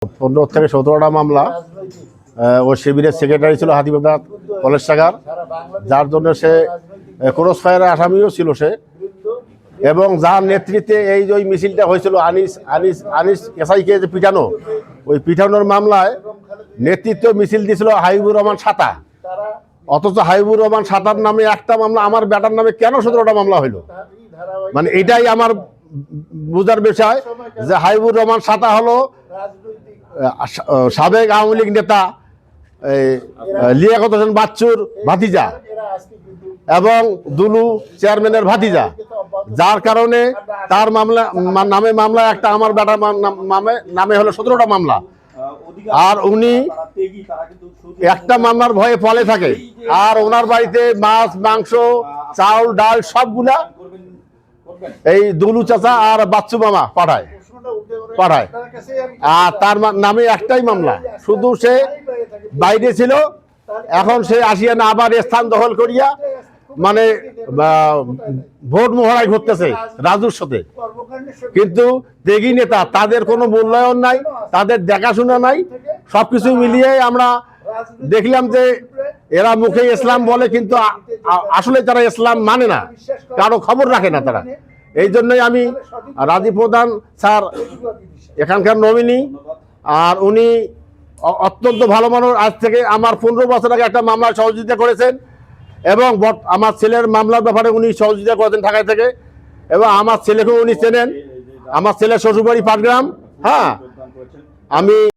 15 থেকে 17টা মামলা। ও শিবিরের সেক্রেটারি ছিল হাতিবাদ কলেজ শাখার, যার জন্য সে ক্রস ফায়ারের আসামিও ছিল সে, এবং যার নেতৃত্বে এই যে মিছিলটা হয়েছিল আনিস এসআইকে যে পিটানো, ওই পিটানোর মামলায় নেতৃত্ব মিছিল দিয়েছিল হাবিবুর রহমান সাতা। অথচ হাবিবুর রহমান সাতার নামে একটা মামলা, আমার বেটার নামে কেন 17টা মামলা হইলো? মানে এটাই আমার বোঝার বিষয় যে হাবিবুর রহমান সাতা হলো সাবেক আওয়ামী লীগ নেতা লিয়াকত হোসেন বাচ্চুর ভাতিজা এবং দুলু চেয়ারম্যানের ভাতিজা, যার কারণে তার নামে মামলা একটা, আমার বেটার নামে হলো 17টা মামলা। আর উনি একটা মামলার ভয়ে ফলে থাকে, আর ওনার বাড়িতে মাছ মাংস চাউল ডাল সবগুলা এই দুলু চাচা আর বাচ্চু মামা পাঠায়। আর তার নামে একটাই মামলা, শুধু সে বাইরে ছিল, এখন সে আসিয়া না আবার স্থান দখল করিয়া মানে ভোট মহড়ায় ঘুরতেছে রাজুর সাথে। কিন্তু ত্যাগী নেতা, তাদের কোনো মূল্যায়ন নাই, তাদের দেখাশোনা নাই। সবকিছু মিলিয়ে আমরা দেখলাম যে এরা মুখে ইসলাম বলে, কিন্তু আসলে তারা ইসলাম মানে না, কারো খবর রাখে না তারা। এই জন্যই আমি রাজীব প্রধান স্যার এখানকার নমিনি, আর উনি অত্যন্ত ভালো মানুষ। আজ থেকে আমার 15 বছর আগে একটা মামলায় সহযোগিতা করেছেন, এবং আমার ছেলের মামলার ব্যাপারে উনি সহযোগিতা করেছেন ঢাকায় থেকে, এবং আমার ছেলেকেও উনি চেনেন। আমার ছেলের শ্বশুরবাড়ি পাটগ্রাম। হ্যাঁ, আমি